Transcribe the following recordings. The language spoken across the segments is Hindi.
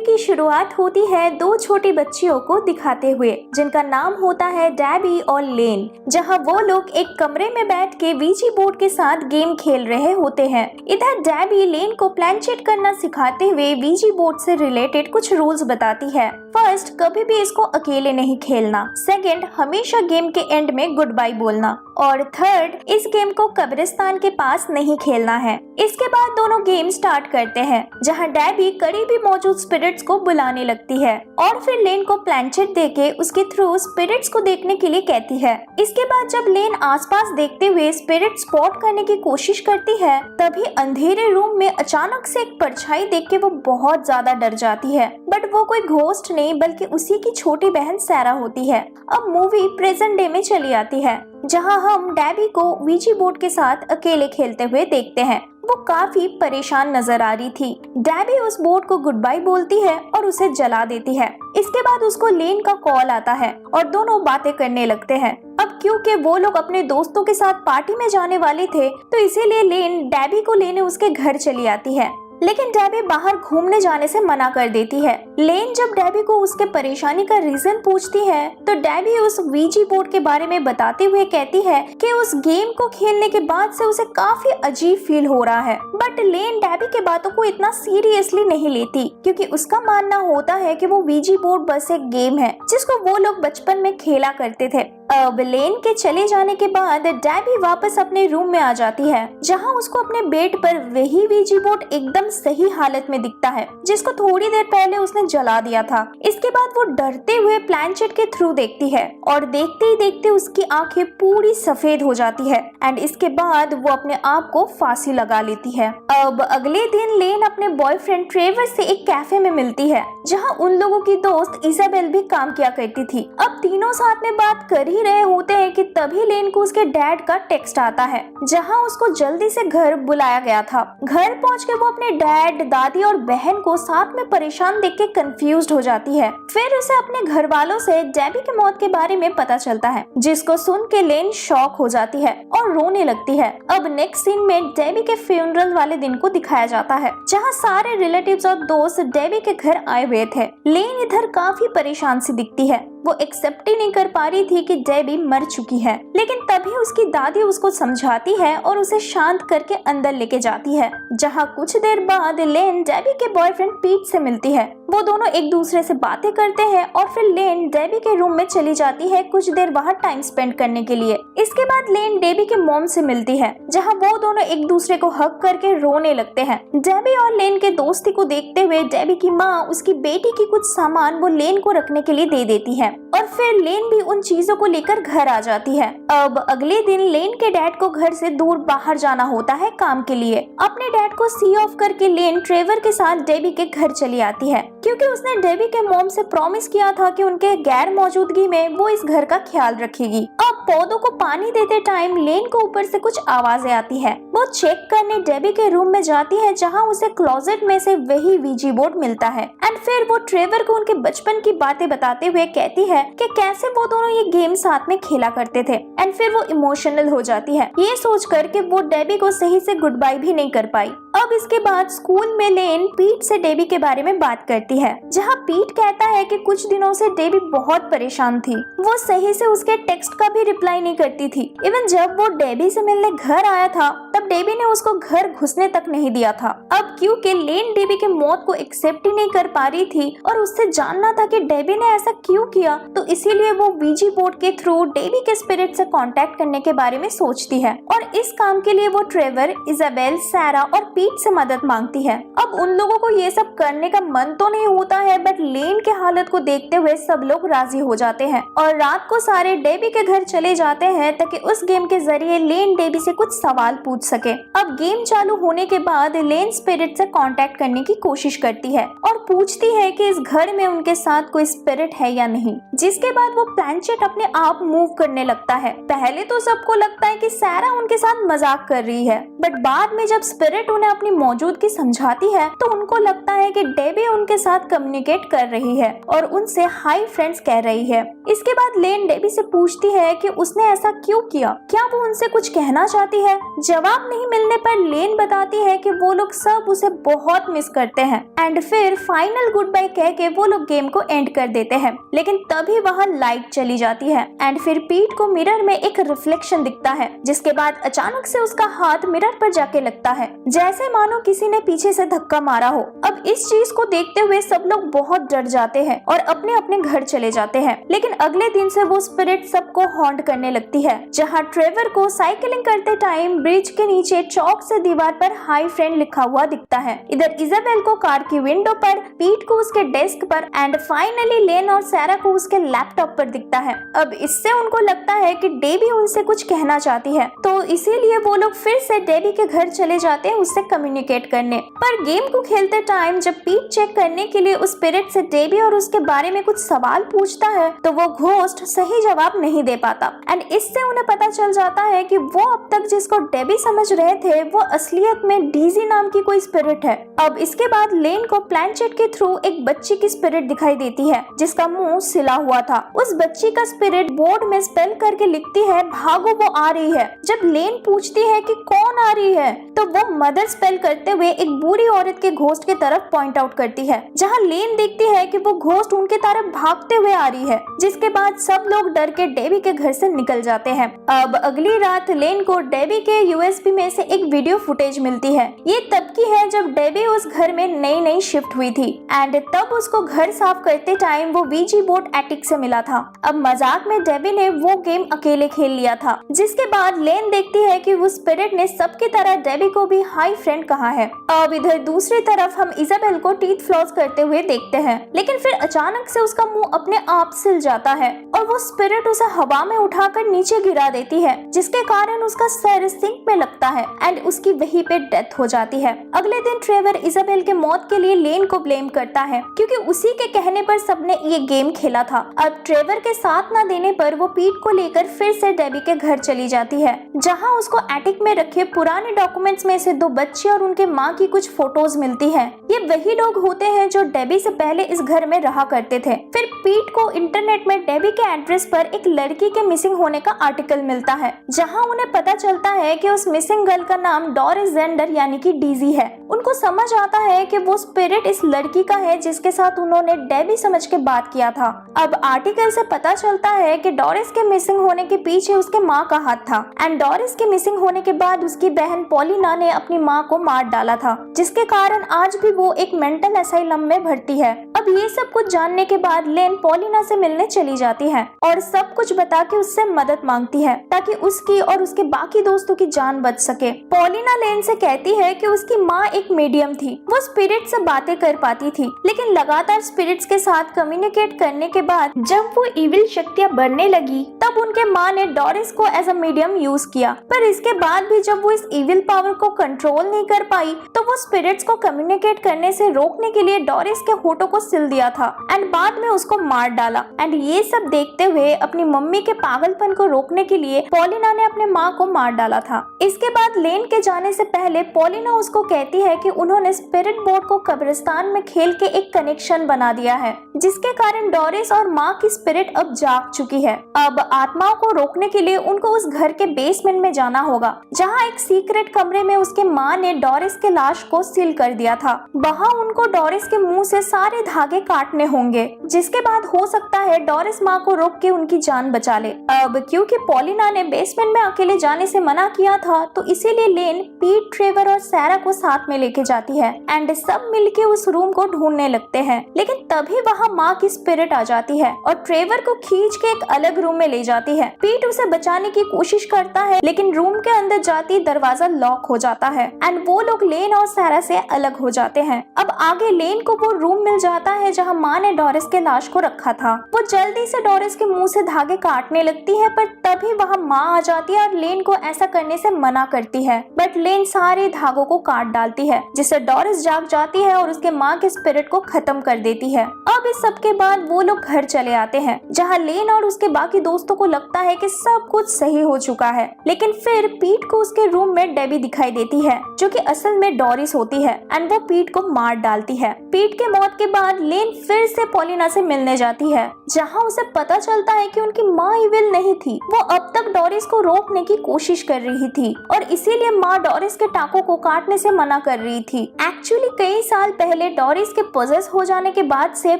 की शुरुआत होती है दो छोटी बच्चियों को दिखाते हुए, जिनका नाम होता है डेबी और लेन, जहां वो लोग एक कमरे में बैठ के वीजी बोर्ड के साथ गेम खेल रहे होते हैं। इधर डेबी लेन को प्लानचेट करना सिखाते हुए वीजी बोर्ड से रिलेटेड कुछ रूल्स बताती है। फर्स्ट, कभी भी इसको अकेले नहीं खेलना। सेकंड, हमेशा गेम के एंड में गुड बाय बोलना। और थर्ड, इस गेम को कब्रिस्तान के पास नहीं खेलना है। इसके बाद दोनों गेम स्टार्ट करते हैं, जहां डेबी करीबी मौजूद स्पिरिट्स को बुलाने लगती है और फिर लेन को प्लानचेट देके उसके थ्रू स्पिरिट्स को देखने के लिए कहती है। इसके बाद जब लेन आसपास देखते हुए स्पिरिट स्पॉट करने की कोशिश करती है, तभी अंधेरे रूम में अचानक से एक परछाई देख के वो बहुत ज्यादा डर जाती है। बट वो कोई घोस्ट नहीं बल्कि उसी की छोटी बहन सैरा होती है। अब मूवी प्रेजेंट डे में चली आती है, जहां हम डेबी को वीजी बोर्ड के साथ अकेले खेलते हुए देखते हैं। वो काफी परेशान नजर आ रही थी। डेबी उस बोर्ड को गुड बाय बोलती है और उसे जला देती है। इसके बाद उसको लेन का कॉल आता है और दोनों बातें करने लगते हैं। अब क्योंकि वो लोग अपने दोस्तों के साथ पार्टी में जाने वाले थे, तो इसीलिए लेन डेबी को लेने उसके घर चली आती है, लेकिन डेबी बाहर घूमने जाने से मना कर देती है। लेन जब डेबी को उसके परेशानी का रीजन पूछती है, तो डेबी उस वीजी बोर्ड के बारे में बताते हुए कहती है कि उस गेम को खेलने के बाद से उसे काफी अजीब फील हो रहा है। बट लेन डेबी के बातों को इतना सीरियसली नहीं लेती, क्योंकि उसका मानना होता है कि वो वीजी बोर्ड बस एक गेम है जिसको वो लोग बचपन में खेला करते थे। अब लेन के चले जाने के बाद डेबी वापस अपने रूम में आ जाती है, जहां उसको अपने बेड पर वही वीजी बोर्ड एकदम सही हालत में दिखता है, जिसको थोड़ी देर पहले उसने जला दिया था। इसके बाद वो डरते हुए प्लानचेट के थ्रू देखती है और देखते ही देखते उसकी आंखें पूरी सफेद हो जाती है एंड इसके बाद वो अपने आप को फांसी लगा लेती है। अब अगले दिन लेन अपने बॉयफ्रेंड ट्रेवर से एक कैफे में मिलती है, जहाँ उन लोगों की दोस्त इजाबेल भी काम किया करती थी। अब तीनों साथ में बात कर ही रहे होते हैं कि तभी लेन को उसके डैड का टेक्स्ट आता है, जहां उसको जल्दी से घर बुलाया गया था। घर पहुंच के वो अपने डैड, दादी और बहन को साथ में परेशान देख के कंफ्यूज्ड हो जाती है। फिर उसे अपने घर वालों से डेबी की मौत के बारे में पता चलता है, जिसको सुन के लेन शॉक हो जाती है और रोने लगती है। अब नेक्स्ट सीन में डेबी के फ्यूनरल वाले दिन को दिखाया जाता है, जहाँ सारे रिलेटिव्स और दोस्त डेबी के घर आए हुए थे। लेन इधर काफी परेशान सी दिखती है। वो एक्सेप्ट ही नहीं कर पा रही थी कि डेबी मर चुकी है, लेकिन तभी उसकी दादी उसको समझाती है और उसे शांत करके अंदर लेके जाती है, जहाँ कुछ देर बाद लेन डेबी के बॉयफ्रेंड पीट से मिलती है। वो दोनों एक दूसरे से बातें करते हैं और फिर लेन डेबी के रूम में चली जाती है कुछ देर वहाँ टाइम स्पेंड करने के लिए। इसके बाद लेन डेबी के मॉम से मिलती है, जहाँ वो दोनों एक दूसरे को हग करके रोने लगते हैं। डेबी और लेन के दोस्ती को देखते हुए डेबी की माँ उसकी बेटी की कुछ सामान वो लेन को रखने के लिए दे देती है और फिर लेन भी उन चीजों को लेकर घर आ जाती है। अब अगले दिन लेन के डैड को घर से दूर बाहर जाना होता है काम के लिए। अपने डैड को सी ऑफ करके लेन ट्रेवर के साथ डेबी के घर चली आती है, क्योंकि उसने डेबी के मॉम से प्रॉमिस किया था कि उनके गैर मौजूदगी में वो इस घर का ख्याल रखेगी। अब पौधों को पानी देते टाइम लेन को ऊपर से कुछ आवाजें आती है। वो चेक करने डेबी के रूम में जाती है, जहाँ उसे क्लोजेट में से वही वीजी बोर्ड मिलता है एंड फिर वो ट्रेवर को उनके बचपन की बातें बताते हुए कहती है कि कैसे वो दोनों ये गेम साथ में खेला करते थे एंड फिर वो इमोशनल हो जाती है, ये सोच कर के वो डेबी को सही से गुड बाय भी नहीं कर पाई। अब इसके बाद स्कूल में लेन पीट से डेबी के बारे में बात करती है, जहाँ पीट कहता है कि कुछ दिनों से डेबी बहुत परेशान थी। वो सही से उसके टेक्स्ट का भी रिप्लाई नहीं करती थी। इवन जब वो डेबी से मिलने घर आया था, तब डेबी ने उसको घर घुसने तक नहीं दिया था। अब क्योंकि लेन डेबी के मौत को एक्सेप्ट ही नहीं कर पा रही थी और उससे जानना था कि डेबी ने ऐसा क्यों किया, तो इसीलिए वो वीजी बोर्ड के थ्रू डेबी के स्पिरिट से कांटेक्ट करने के बारे में सोचती है और इस काम के लिए वो ट्रेवर, इजाबेल, सैरा और पीट से मदद मांगती है। अब उन लोगों को ये सब करने का मन तो नहीं होता है, बट लेन के हालत को देखते हुए सब लोग राजी हो जाते हैं और रात को सारे डेबी के घर चले जाते हैं, ताकि उस गेम के जरिए लेन डेबी से कुछ सवाल पूछ सके। अब गेम चालू होने के बाद लेन स्पिरिट से कांटेक्ट करने की कोशिश करती है और पूछती है कि इस घर में उनके साथ कोई स्पिरिट है या नहीं, जिसके बाद वो प्लानचेट अपने आप मूव करने लगता है। पहले तो सबको लगता है कि सैरा उनके साथ मजाक कर रही है, बट बाद में जब स्पिरिट उन्हें अपनी मौजूदगी समझाती है, तो उनको लगता है कि डेबी उनके साथ कम्युनिकेट कर रही है और उनसे हाई फ्रेंड्स कह रही है। इसके बाद लेन डेबी से पूछती है कि उसने ऐसा क्यों किया, क्या वो उनसे कुछ कहना चाहती है। जवाब नहीं मिलने पर लेन बताती है कि वो लोग सब उसे बहुत मिस करते हैं एंड फिर फाइनल गुड बाय कह के वो लोग गेम को एंड कर देते हैं। लेकिन तभी वहाँ लाइट चली जाती है एंड फिर पीट को मिरर में एक रिफ्लेक्शन दिखता है, जिसके बाद अचानक से उसका हाथ मिरर पर जाके लगता है, जैसे मानो किसी ने पीछे से धक्का मारा हो। अब इस चीज को देखते हुए सब लोग बहुत डर जाते हैं और अपने अपने घर चले जाते हैं। लेकिन अगले दिन से वो स्पिरिट सबको हॉन्ट करने लगती है, जहाँ ट्रेवर को साइकिलिंग करते टाइम ब्रिज के नीचे चौक से दीवार पर हाई फ्रेंड लिखा हुआ दिखता है। इधर इजाबेल को कार की विंडो पर, पीट को उसके डेस्क पर एंड फाइनली लेन और सारा को उसके लैपटॉप पर दिखता है। अब इससे उनको लगता है कि डेबी उनसे कुछ कहना चाहती है, तो इसीलिए वो लोग फिर से डेबी के घर चले जाते हैं उससे कम्युनिकेट करने। पर गेम को खेलते टाइम जब पीट चेक करने के लिए उस स्पिरिट से डेबी और उसके बारे में कुछ सवाल पूछता है तो वो घोस्ट सही जवाब नहीं दे पाता एंड इससे उन्हें पता चल जाता है कि वो अब तक जिसको डेबी समझ रहे थे वो असलियत में डीजी नाम की कोई स्पिरिट है। अब इसके बाद लेन को प्लैनचेट के थ्रू एक बच्ची की स्पिरिट दिखाई देती है जिसका मुंह सिला हुआ था। उस बच्ची का स्पिरिट बोर्ड में स्पेल करके लिखती है, भागो वो आ रही है। जब लेन पूछती है कि कौन आ रही है तो वो मदर स्पेल करते हुए एक बूढ़ी औरत के घोस्ट की तरफ पॉइंट आउट करती है, जहाँ लेन देखती है कि वो घोस्ट उनके तरफ भागते हुए आ रही है। जिसके बाद सब लोग डर के डेबी के घर से निकल जाते हैं। अब अगली रात लेन को डेबी के यूएसबी में से एक वीडियो फुटेज मिलती है। ये तब की है जब डेबी उस घर में नई शिफ्ट हुई थी एंड तब उसको घर साफ करते टाइम वो वीजी बोर्ड एटिक से मिला था। अब मजाक में डेबी ने वो गेम अकेले खेल लिया था। जिसके बाद लेन देखती है कि उस स्पिरिट ने सबकी तरह डेबी को भी हाई फ्रेंड कहा है। अब इधर दूसरी तरफ हम इजाबेल को टीथ फ्लॉस करते हुए देखते हैं, लेकिन फिर अचानक से उसका मुंह अपने आप सिल जाता है और वो स्पिरिट उसे हवा में उठाकर नीचे गिरा देती है, जिसके कारण उसका सर सिंक में लगता है एंड उसकी वहीं पे डेथ हो जाती है। अगले दिन ट्रेवर इजाबेल के मौत के लिए लेन को ब्लेम करता है क्योंकि उसी के कहने पर सबने ये गेम खेला था। अब ट्रेवर के साथ न देने पर वो पीट को लेकर फिर से डेबी के घर चली जाती है, जहाँ उसको एटिक में रखे पुराने डॉक्यूमेंट्स में से 2 बच्चे और उनके माँ की कुछ फोटोज मिलती है। ये वही लोग होते हैं जो डेबी से पहले इस घर में रहा करते थे। फिर पीट को इंटरनेट में डेबी के एड्रेस पर एक लड़की के मिसिंग होने का आर्टिकल मिलता है, जहां उन्हें पता चलता है कि उस मिसिंग गर्ल का नाम डोरिस जेंडर यानी कि डीजी है। उनको समझ आता है कि वो स्पिरिट इस लड़की का है जिसके साथ उन्होंने डेबी समझ के बात किया था। अब आर्टिकल से पता चलता है कि डोरिस के मिसिंग होने के पीछे उसके माँ का हाथ था एंड डोरिस के मिसिंग होने के बाद उसकी बहन पॉलिना ने अपनी माँ को मार डाला था, जिसके कारण आज भी वो एक मेंटल असाइलम में भर्ती है। अब ये सब कुछ जानने के बाद लेन पॉलिना से मिलने चली जाती है और सब कुछ बता के उससे मदद मांगती है ताकि उसकी और उसके बाकी दोस्तों की जान बच सके। पॉलिना लेन से कहती है कि उसकी माँ एक मीडियम थी, वो स्पिरिट से बातें कर पाती थी, लेकिन लगातार स्पिरिट्स के साथ कम्युनिकेट करने के बाद जब वो इविल शक्तियाँ बढ़ने लगी तब उनके माँ ने डोरिस को एज अ मीडियम यूज किया। पर इसके बाद भी जब वो इस इविल पावर को कंट्रोल नहीं कर पाई तो वो स्पिरिट्स को कम्युनिकेट करने से रोकने के लिए डोरिस के होठों को सिल दिया था एंड बाद में उसको मार डाला। एंड ये सब देखते हुए अपनी मम्मी के पागलपन को रोकने के लिए पॉलिना ने अपने माँ को मार डाला था। इसके बाद लेन के जाने से पहले पॉलिना उसको कहती है कि उन्होंने स्पिरिट बोर्ड को कब्रिस्तान में खेल के एक कनेक्शन बना दिया है, जिसके कारण डोरिस और माँ की स्पिरिट अब जाग चुकी है। अब आत्माओं को रोकने के लिए उनको उस घर के बेसमेंट में जाना होगा, जहाँ एक सीक्रेट कमरे में उसके माँ ने डोरिस के लाश को सील कर दिया था। वहाँ उनको डोरिस के मुंह से सारे धागे काटने होंगे, जिसके बाद हो सकता है डोरिस माँ को रोक के उनकी जान बचा ले। अब क्योंकि पॉलिना ने बेसमेंट में अकेले जाने से मना किया था तो इसीलिए लेन पीट, ट्रेवर और सारा को साथ में लेके जाती है एंड सब मिलके उस रूम को ढूंढने लगते हैं। लेकिन तभी वहाँ माँ की स्पिरिट आ जाती है और ट्रेवर को खींच के एक अलग रूम में ले जाती है। पीट उसे बचाने की कोशिश करता है लेकिन रूम के अंदर जाती दरवाजा लॉक हो जाता है एंड वो लोग लेन और सारा से अलग हो जाते हैं। अब आगे लेन को वो रूम मिल जाता है जहाँ माँ ने डोरिस के लाश को रखा था। वो जल्दी से डोरिस के मुंह से धागे काटने लगती है, पर तभी वहाँ माँ आ जाती है और लेन को ऐसा करने से मना करती है, बट लेन सारे धागों को काट डालती है, जिससे डोरिस जाग जाती है और उसके माँ के स्पिरिट को खत्म कर देती है। अब इस सब के बाद वो लोग घर चले आते हैं, जहाँ लेन और उसके बाकी दोस्तों को लगता है कि सब कुछ सही हो चुका है। लेकिन फिर पीट को उसके रूम में डेबी दिखाई देती है, जो कि असल में डोरिस होती है एंड वो पीट को मार डालती है। पीट के मौत के बाद लेन फिर से पॉलिना से मिलने जाती है, जहाँ उसे पता चलता है कि उनकी माँ इविल नहीं थी, वो अब तक डोरिस को रोकने की कोशिश कर रही थी। और इसीलिए माँ डोरिस के टाँकों को काटने से मना कर रही थी। एक्चुअली कई साल पहले डोरिस के पोजेस हो जाने के बाद से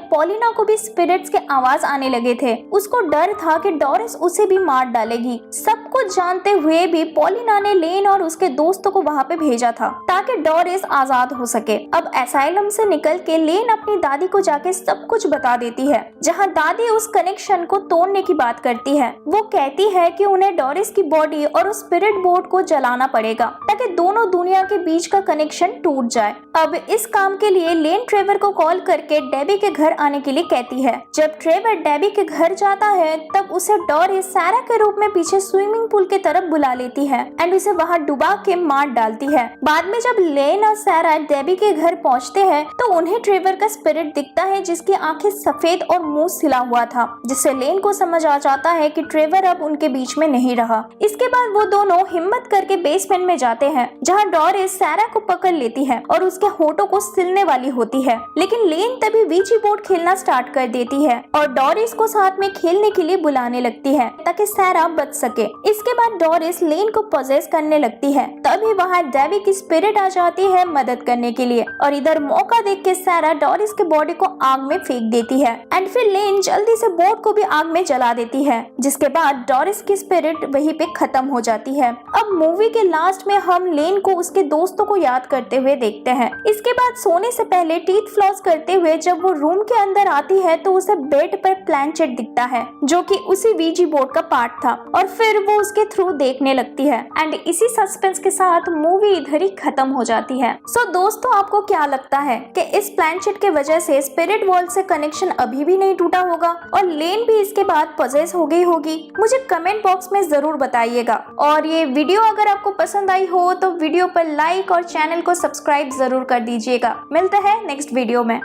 पॉलिना को भी स्पिरिट्स के आवाज आने लगे थे। उसको डर था कि डोरिस उसे भी मार डालेगी। सब कुछ जानते हुए भी पॉलिना ने लेन और उसके दोस्तों को वहाँ पे भेजा था ताकि डोरिस आजाद हो सके। अब एसाइलम से निकल के लेन अपनी दादी को जाके सब कुछ बता देती है, जहाँ दादी उस कनेक्शन को तोड़ने की बात करती है। वो कहती है कि उन्हें डोरिस की बॉडी और उस स्पिरिट बोर्ड को जलाना पड़ेगा ताकि दोनों दुनिया के बीच का कनेक्शन टूट जाए। अब इस काम के लिए लेन ट्रेवर को कॉल करके डेबी के घर आने के लिए कहती है। जब ट्रेवर डेबी के घर जाता है तब उसे डोरिस सारा के रूप में पीछे स्विमिंग पूल की तरफ बुला लेती है एंड उसे वहाँ डुबा के मार डालती है। बाद में जब लेन और सारा डेबी के घर पहुँचते हैं तो उन्हें ट्रेवर का स्पिरिट दिखता है जिसकी आंखें सफेद और मुंह सिला हुआ था, जिससे लेन को समझ आ जाता है कि ट्रेवर अब उनके बीच में नहीं रहा। इसके बाद वो दोनों हिम्मत करके बेसमेंट में जाते हैं, जहाँ डोरिस सारा को पकड़ लेती है और उसके होठों को सिलने वाली होती है। लेकिन लेन तभी वीजी बोर्ड खेलना स्टार्ट कर देती है और डोरिस को साथ में खेलने के लिए बुलाने लगती है ताकि सारा बच सके। इसके बाद डोरिस लेन को पोजेस करने लगती है। तभी वहाँ डेबी की स्पिरिट आ जाती है मदद करने के लिए और इधर मौका देख के सारा डोरिस के बॉडी को आग में फेंक देती है एंड फिर लेन जल्दी से बोर्ड को भी आग में जला देती है, जिसके बाद डोरिस की स्पिरिट वहीं पे खत्म हो जाती है। अब मूवी के लास्ट में हम लेन को उसके दोस्तों को याद करते हुए देखते हैं। इसके बाद सोने से पहले टीथ फ्लॉस करते हुए जब वो रूम के अंदर आती है तो उसे बेड पर प्लैंचेट दिखता है जो कि उसी वीजी बोर्ड का पार्ट था और फिर वो उसके थ्रू देखने लगती है एंड इसी सस्पेंस के साथ मूवी इधर ही खत्म हो जाती है। सो दोस्तों, आपको क्या लगता है कि इस प्लैंचेट के वजह से स्पिरिट वर्ल्ड से कनेक्शन अभी भी नहीं टूटा होगा और लेन भी इसके बाद पोजेस हो गई होगी? मुझे कमेंट बॉक्स में जरूर बताइएगा। और ये वीडियो अगर आपको पसंद आई हो तो वीडियो पर लाइक और चैनल को सब्सक्राइब जरूर कर दीजिएगा। मिलते हैं नेक्स्ट वीडियो में।